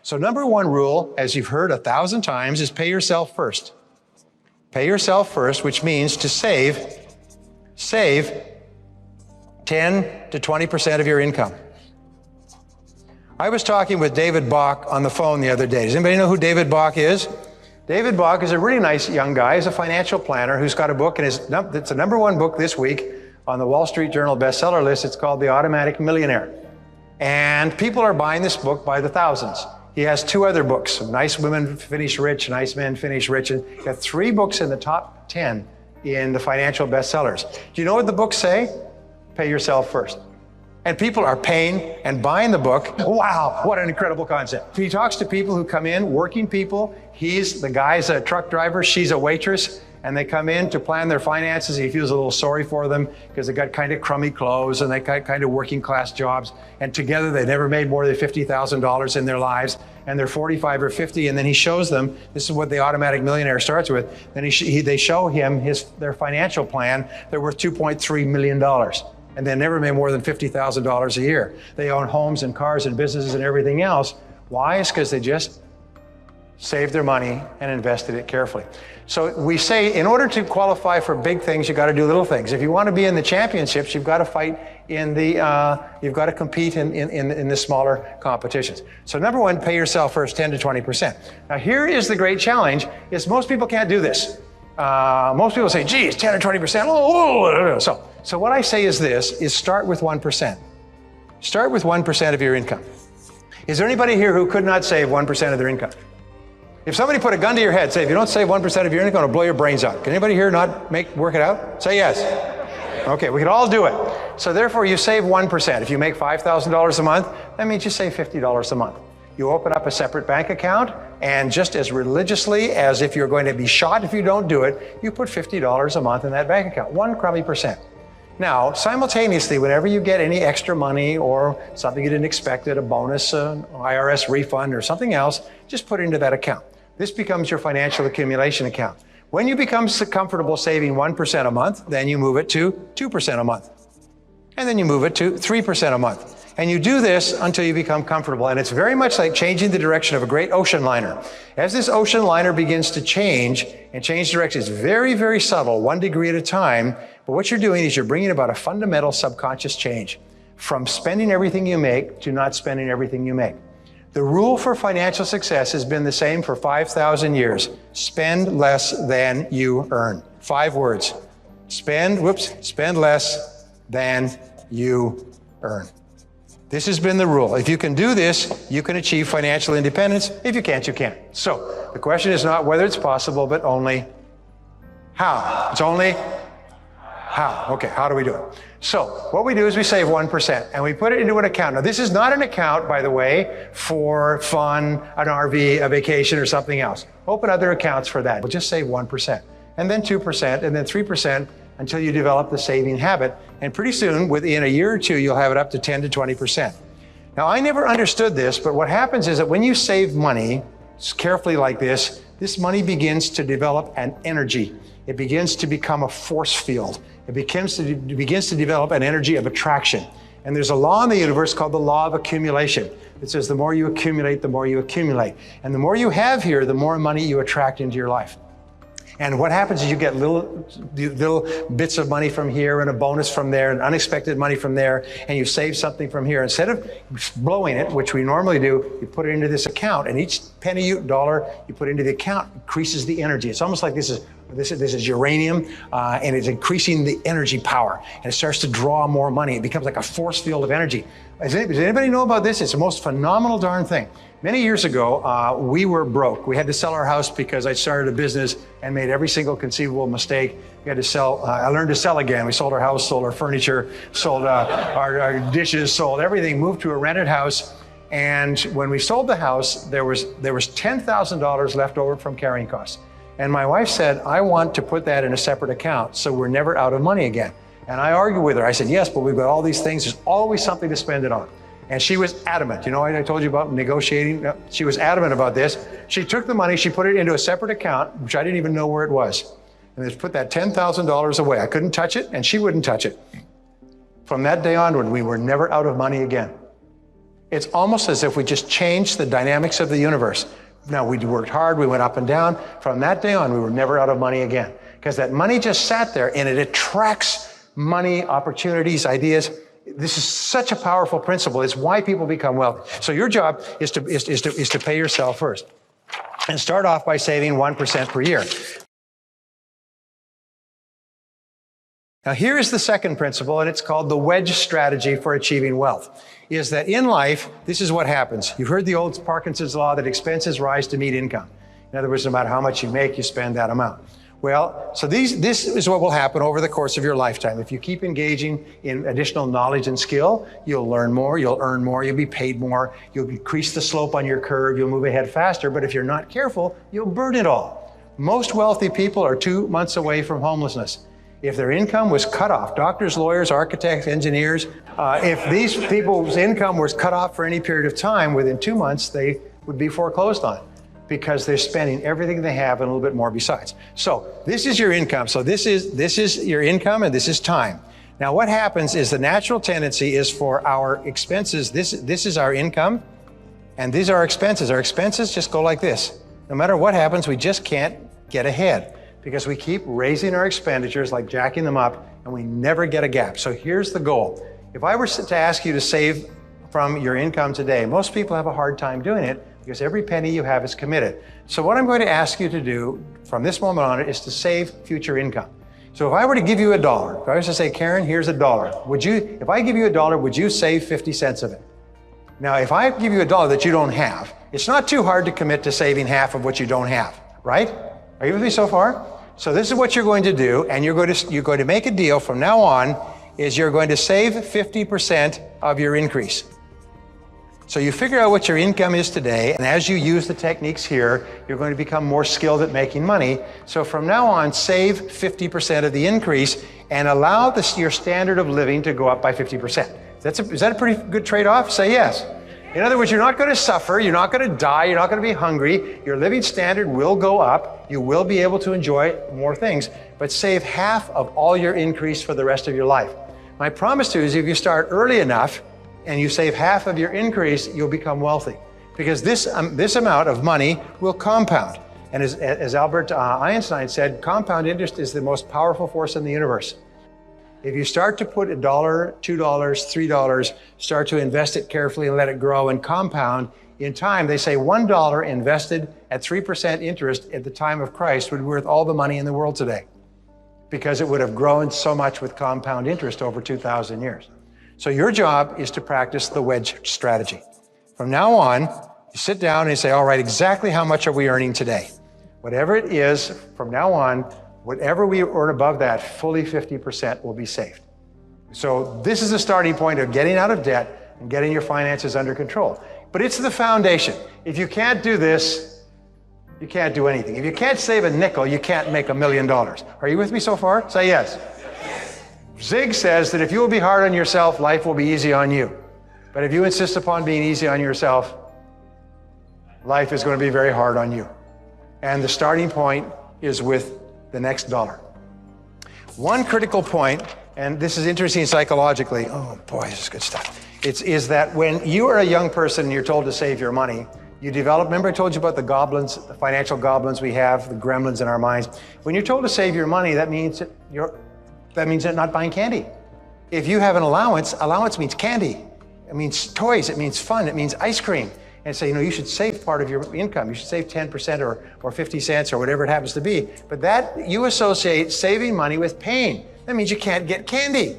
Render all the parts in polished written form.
So number one rule, as you've heard 1,000 times, is pay yourself first. Pay yourself first, which means to save 10 to 20% of your income. I was talking with David Bach on the phone the other day. Does anybody know who David Bach is? David Bach is a really nice young guy. He's a financial planner who's got a book, and it's the number one book this week on the Wall Street Journal bestseller list. It's called The Automatic Millionaire. And people are buying this book by the thousands. He has two other books, Nice Women Finish Rich, Nice Men Finish Rich. And he got 3 books in the top 10 in the financial bestsellers. Do you know what the books say? Pay yourself first. And people are paying and buying the book. Wow, what an incredible concept. He talks to people who come in, working people. The guy's a truck driver, she's a waitress, and they come in to plan their finances. He feels a little sorry for them because they got kind of crummy clothes and they got kind of working class jobs. And together they never made more than $50,000 in their lives. And they're 45 or 50, and then he shows them, this is what the Automatic Millionaire starts with. Then they show him their financial plan. They're worth $2.3 million. And they never made more than $50,000 a year. They own homes and cars and businesses and everything else. Why? It's because they just saved their money and invested it carefully. So we say, in order to qualify for big things, you got to do little things. If you want to be in the championships, you've got to fight in you've got to compete in the smaller competitions. So number one, pay yourself first, 10 to 20%. Now here is the great challenge, is most people can't do this. Most people say, geez, 10 or 20%. So what I say is this, is start with 1%. Start with 1% of your income. Is there anybody here who could not save 1% of their income? If somebody put a gun to your head, say, if you don't save 1% of your income, it'll blow your brains out. Can anybody here not work it out? Say yes. Okay, we can all do it. So therefore, you save 1%. If you make $5,000 a month, that means you save $50 a month. You open up a separate bank account, and just as religiously as if you're going to be shot if you don't do it, you put $50 a month in that bank account, 1 crummy percent. Now, simultaneously, whenever you get any extra money or something you didn't expect, a bonus, an IRS refund or something else, just put it into that account. This becomes your financial accumulation account. When you become comfortable saving 1% a month, then you move it to 2% a month. And then you move it to 3% a month. And you do this until you become comfortable. And it's very much like changing the direction of a great ocean liner. As this ocean liner begins to change and change direction, it's very, very subtle, 1 degree at a time. But what you're doing is you're bringing about a fundamental subconscious change from spending everything you make to not spending everything you make. The rule for financial success has been the same for 5,000 years. Spend less than you earn. 5 words. Spend less than you earn. This has been the rule. If you can do this, you can achieve financial independence. If you can't, you can't. So the question is not whether it's possible, but only how. It's only how. Okay, how do we do it? So what we do is we save 1% and we put it into an account. Now, this is not an account, by the way, for fun, an RV, a vacation, or something else. Open other accounts for that. We'll just save 1%, and then 2%, and then 3%, until you develop the saving habit. And pretty soon, within a year or two, you'll have it up to 10 to 20%. Now, I never understood this, but what happens is that when you save money carefully like this money begins to develop an energy. It begins to become a force field. It begins to develop an energy of attraction. And there's a law in the universe called the law of accumulation. It says the more you accumulate, the more you accumulate. And the more you have here, the more money you attract into your life. And what happens is you get little bits of money from here and a bonus from there and unexpected money from there, and you save something from here. Instead of blowing it, which we normally do, you put it into this account, and each penny, dollar you put into the account increases the energy. It's almost like this is uranium, and it's increasing the energy power, and it starts to draw more money. It becomes like a force field of energy. Does anybody know about this? It's the most phenomenal darn thing. Many years ago, we were broke. We had to sell our house because I started a business and made every single conceivable mistake. We had to sell, I learned to sell again. We sold our house, sold our furniture, sold our dishes, sold everything, moved to a rented house. And when we sold the house, there was $10,000 left over from carrying costs. And my wife said, I want to put that in a separate account so we're never out of money again. And I argued with her. I said, yes, but we've got all these things. There's always something to spend it on. And she was adamant. You know, I told you about negotiating. She was adamant about this. She took the money, she put it into a separate account, which I didn't even know where it was. And just put that $10,000 away. I couldn't touch it, and she wouldn't touch it. From that day onward, we were never out of money again. It's almost as if we just changed the dynamics of the universe. Now, we worked hard, we went up and down. From that day on, we were never out of money again. Because that money just sat there and it attracts money, opportunities, ideas. This is such a powerful principle. It's why people become wealthy. So your job is to pay yourself first. And start off by saving 1% per year. Now, here is the second principle, and it's called the wedge strategy for achieving wealth, is that in life, this is what happens. You've heard the old Parkinson's law that expenses rise to meet income. In other words, no matter how much you make, you spend that amount. Well, so this is what will happen over the course of your lifetime. If you keep engaging in additional knowledge and skill, you'll learn more, you'll earn more, you'll be paid more, you'll increase the slope on your curve, you'll move ahead faster, but if you're not careful, you'll burn it all. Most wealthy people are 2 months away from homelessness. If their income was cut off, doctors, lawyers, architects, engineers, if these people's income was cut off for any period of time, within 2 months, they would be foreclosed on because they're spending everything they have and a little bit more besides. So this is your income. So this is your income and this is time. Now what happens is the natural tendency is for our expenses, this is our income and these are our expenses. Our expenses just go like this. No matter what happens, we just can't get ahead, because we keep raising our expenditures, like jacking them up, and we never get a gap. So here's the goal. If I were to ask you to save from your income today, most people have a hard time doing it because every penny you have is committed. So what I'm going to ask you to do from this moment on is to save future income. So if I were to give you $1, if I was to say, Karen, here's $1, if I give you $1, would you save 50 cents of it? Now, if I give you $1 that you don't have, it's not too hard to commit to saving half of what you don't have, right? Are you with me so far? So this is what you're going to do, and you're going to make a deal from now on, is you're going to save 50% of your increase. So you figure out what your income is today, and as you use the techniques here, you're going to become more skilled at making money. So from now on, save 50% of the increase and allow your standard of living to go up by 50%. Is that a pretty good trade-off? Say yes. In other words, you're not going to suffer, you're not going to die, you're not going to be hungry, your living standard will go up, you will be able to enjoy more things, but save half of all your increase for the rest of your life. My promise to you is if you start early enough and you save half of your increase, you'll become wealthy. Because this amount of money will compound. And as Albert Einstein said, compound interest is the most powerful force in the universe. If you start to put $1, $2, $3, start to invest it carefully and let it grow and compound, in time, they say $1 invested at 3% interest at the time of Christ would be worth all the money in the world today, because it would have grown so much with compound interest over 2,000 years. So your job is to practice the wedge strategy. From now on, you sit down and you say, all right, exactly how much are we earning today? Whatever it is, from now on, whatever we earn above that, fully 50% will be saved. So this is the starting point of getting out of debt and getting your finances under control. But it's the foundation. If you can't do this, you can't do anything. If you can't save a nickel, you can't make $1 million. Are you with me so far? Say yes. Zig says that if you will be hard on yourself, life will be easy on you. But if you insist upon being easy on yourself, life is going to be very hard on you. And the starting point is with the next dollar. One critical point, and this is interesting psychologically, oh boy, this is good stuff, is that when you are a young person and you're told to save your money, you develop, remember I told you about the goblins, the financial goblins we have, the gremlins in our minds. When you're told to save your money, that means you're not buying candy. If you have an allowance means candy. It means toys, it means fun, it means ice cream. And say, you should save part of your income. You should save 10% or 50 cents or whatever it happens to be. But that, you associate saving money with pain. That means you can't get candy.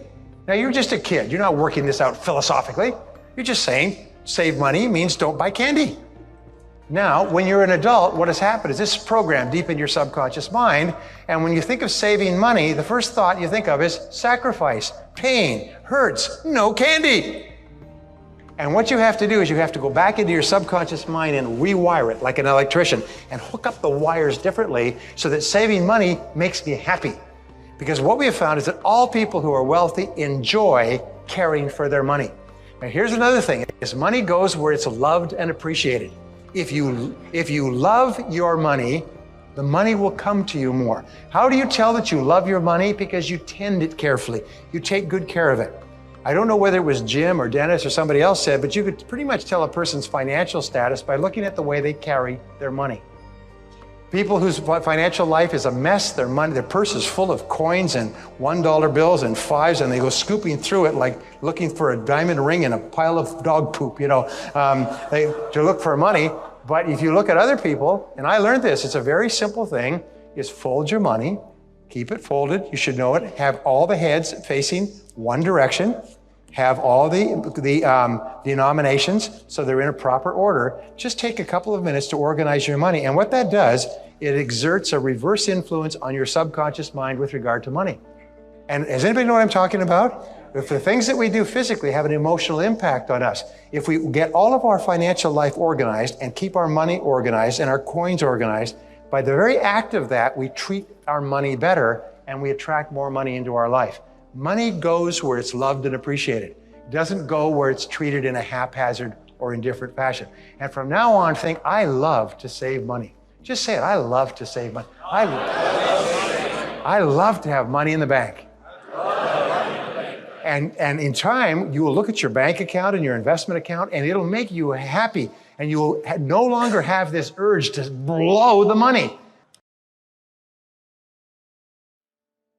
Now you're just a kid. You're not working this out philosophically. You're just saying save money means don't buy candy. Now, when you're an adult, what has happened is this is programmed deep in your subconscious mind. And when you think of saving money, the first thought you think of is sacrifice, pain, hurts, no candy. And what you have to do is you have to go back into your subconscious mind and rewire it like an electrician and hook up the wires differently so that saving money makes me happy. Because what we have found is that all people who are wealthy enjoy caring for their money. Now here's another thing, is money goes where it's loved and appreciated. If you love your money, the money will come to you more. How do you tell that you love your money? Because you tend it carefully. You take good care of it. I don't know whether it was Jim or Dennis or somebody else said, but you could pretty much tell a person's financial status by looking at the way they carry their money. People whose financial life is a mess, their purse is full of coins and $1 bills and fives, and they go scooping through it like looking for a diamond ring in a pile of dog poop, to look for money. But if you look at other people, and I learned this, it's a very simple thing, is fold your money, keep it folded, you should know it, have all the heads facing one direction, have all the denominations so they're in a proper order. Just take a couple of minutes to organize your money. And what that does, it exerts a reverse influence on your subconscious mind with regard to money. And does anybody know what I'm talking about? If the things that we do physically have an emotional impact on us, if we get all of our financial life organized and keep our money organized and our coins organized, by the very act of that, we treat our money better and we attract more money into our life. Money goes where it's loved and appreciated. It doesn't go where it's treated in a haphazard or indifferent fashion. And from now on, think, I love to save money. Just say it, I love to save money. I love to have money in the bank. And in time, you will look at your bank account and your investment account, and it'll make you happy. And you will no longer have this urge to blow the money.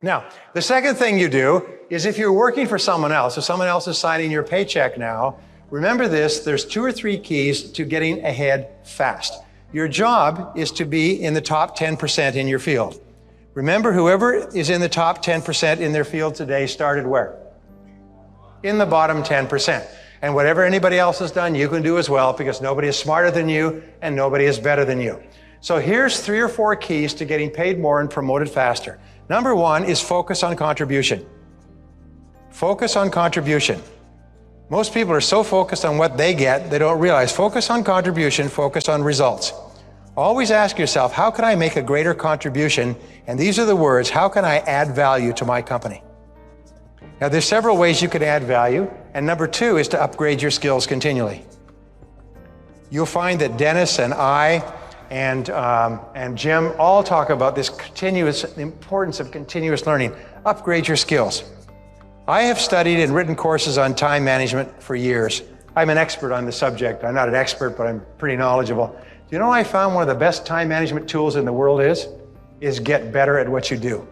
Now, the second thing you do is if you're working for someone else, if someone else is signing your paycheck now, remember this, there's 2 or 3 keys to getting ahead fast. Your job is to be in the top 10% in your field. Remember, whoever is in the top 10% in their field today started where? In the bottom 10%. And whatever anybody else has done, you can do as well, because nobody is smarter than you and nobody is better than you. So here's 3 or 4 keys to getting paid more and promoted faster. Number 1 is focus on contribution. Focus on contribution. Most people are so focused on what they get, they don't realize. Focus on contribution, focus on results. Always ask yourself, how can I make a greater contribution? And these are the words, how can I add value to my company? Now, there's several ways you could add value. And number 2 is to upgrade your skills continually. You'll find that Dennis and I and Jim all talk about this importance of continuous learning. Upgrade your skills. I have studied and written courses on time management for years. I'm an expert on the subject. I'm not an expert, but I'm pretty knowledgeable. Do you know what I found one of the best time management tools in the world is get better at what you do.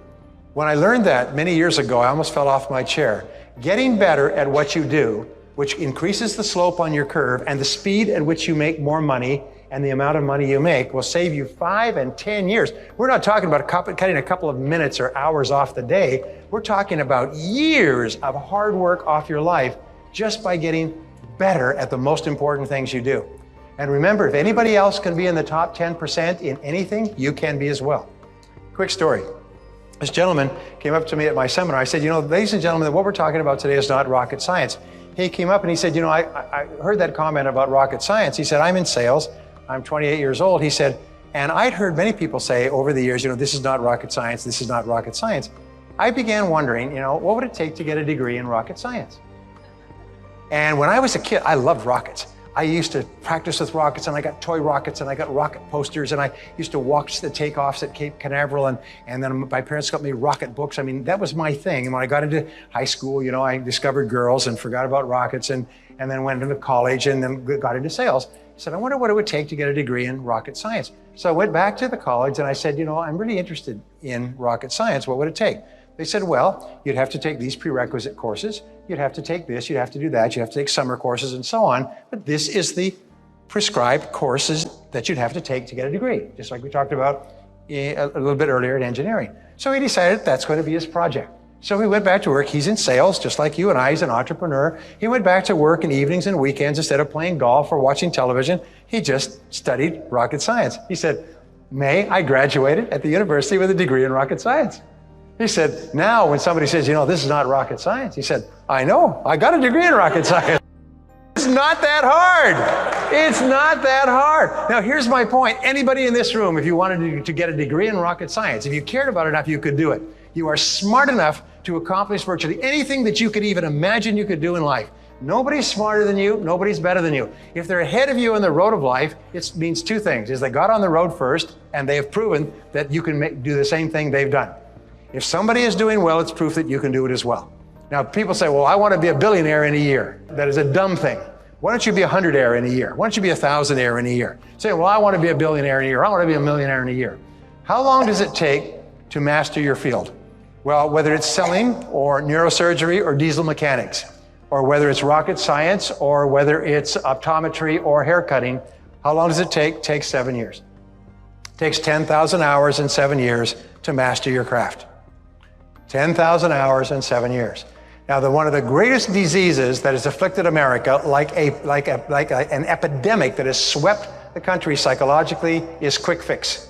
When I learned that many years ago, I almost fell off my chair. Getting better at what you do, which increases the slope on your curve and the speed at which you make more money and the amount of money you make, will save you 5 and 10 years. We're not talking about cutting a couple of minutes or hours off the day. We're talking about years of hard work off your life just by getting better at the most important things you do. And remember, if anybody else can be in the top 10% in anything, you can be as well. Quick story. This gentleman came up to me at my seminar. I said, ladies and gentlemen, what we're talking about today is not rocket science. He came up and he said, I heard that comment about rocket science. He said, I'm in sales. I'm 28 years old. He said, and I'd heard many people say over the years, this is not rocket science. This is not rocket science. I began wondering, what would it take to get a degree in rocket science? And when I was a kid, I loved rockets. I used to practice with rockets, and I got toy rockets, and I got rocket posters, and I used to watch the takeoffs at Cape Canaveral, and then my parents got me rocket books. I mean, that was my thing. And when I got into high school, I discovered girls and forgot about rockets, and then went into college, and then got into sales. I said, I wonder what it would take to get a degree in rocket science. So I went back to the college, and I said, I'm really interested in rocket science. What would it take? They said, well, you'd have to take these prerequisite courses. You'd have to take this, you'd have to do that, you'd have to take summer courses and so on. But this is the prescribed courses that you'd have to take to get a degree, just like we talked about a little bit earlier in engineering. So he decided that's going to be his project. So he went back to work. He's in sales, just like you and I. He's an entrepreneur. He went back to work in evenings and weekends. Instead of playing golf or watching television, he just studied rocket science. He said, May, I graduated at the university with a degree in rocket science. He said, now when somebody says, this is not rocket science, he said, I know, I got a degree in rocket science. It's not that hard. It's not that hard. Now, here's my point. Anybody in this room, if you wanted to get a degree in rocket science, if you cared about it enough, you could do it. You are smart enough to accomplish virtually anything that you could even imagine you could do in life. Nobody's smarter than you. Nobody's better than you. If they're ahead of you on the road of life, it means 2 things. Is they got on the road first, and they have proven that you can do the same thing they've done. If somebody is doing well, it's proof that you can do it as well. Now, people say, well, I want to be a billionaire in a year. That is a dumb thing. Why don't you be a hundredaire in a year? Why don't you be a thousandaire in a year? Say, well, I want to be a billionaire in a year. I want to be a millionaire in a year. How long does it take to master your field? Well, whether it's selling or neurosurgery or diesel mechanics, or whether it's rocket science or whether it's optometry or haircutting, how long does it take? It takes 7 years. It takes 10,000 hours in 7 years to master your craft. 10,000 hours in 7 years. Now, one of the greatest diseases that has afflicted America, like an epidemic that has swept the country psychologically, is quick fix.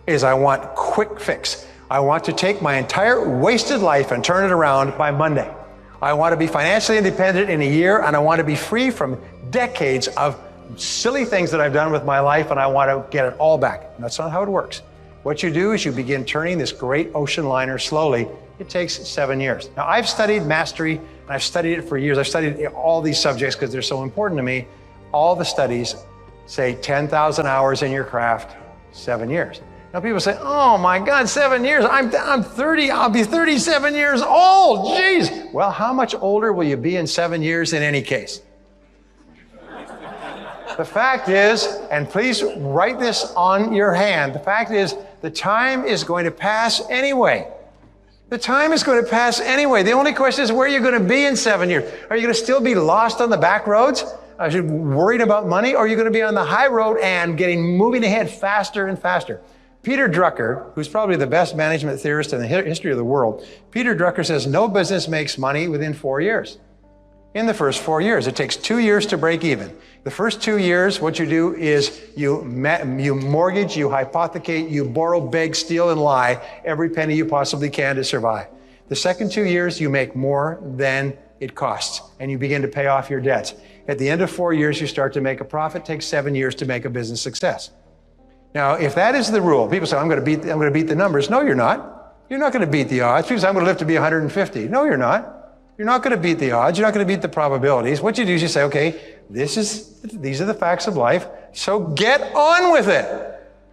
I want quick fix. I want to take my entire wasted life and turn it around by Monday. I want to be financially independent in a year, and I want to be free from decades of silly things that I've done with my life, and I want to get it all back. And that's not how it works. What you do is you begin turning this great ocean liner slowly. It takes 7 years. Now, I've studied mastery, and I've studied it for years. I've studied all these subjects because they're so important to me. All the studies say 10,000 hours in your craft, 7 years. Now, people say, oh my God, 7 years. I'm 30, I'll be 37 years old. Jeez. Well, how much older will you be in 7 years in any case? The fact is, and please write this on your hand, the fact is the time is going to pass anyway. The time is going to pass anyway. The only question is where you're going to be in 7 years. Are you going to still be lost on the back roads? Are you worried about money? Or are you going to be on the high road and moving ahead faster and faster? Peter Drucker, who's probably the best management theorist in the history of the world, Peter Drucker says no business makes money within 4 years. In the first 4 years, it takes 2 years to break even. The first 2 years, what you do is you mortgage, you hypothecate, you borrow, beg, steal, and lie every penny you possibly can to survive. The second 2 years, you make more than it costs, and you begin to pay off your debts. At the end of 4 years, you start to make a profit. It takes 7 years to make a business success. Now, if that is the rule, people say, I'm going to beat the numbers. No, you're not. You're not going to beat the odds. People say, I'm going to live to be 150. No, you're not. You're not going to beat the odds. You're not going to beat the probabilities. What you do is you say, okay, these are the facts of life, so get on with it.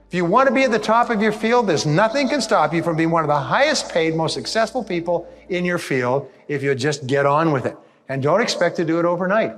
If you want to be at the top of your field, there's nothing can stop you from being one of the highest paid, most successful people in your field if you just get on with it. And don't expect to do it overnight.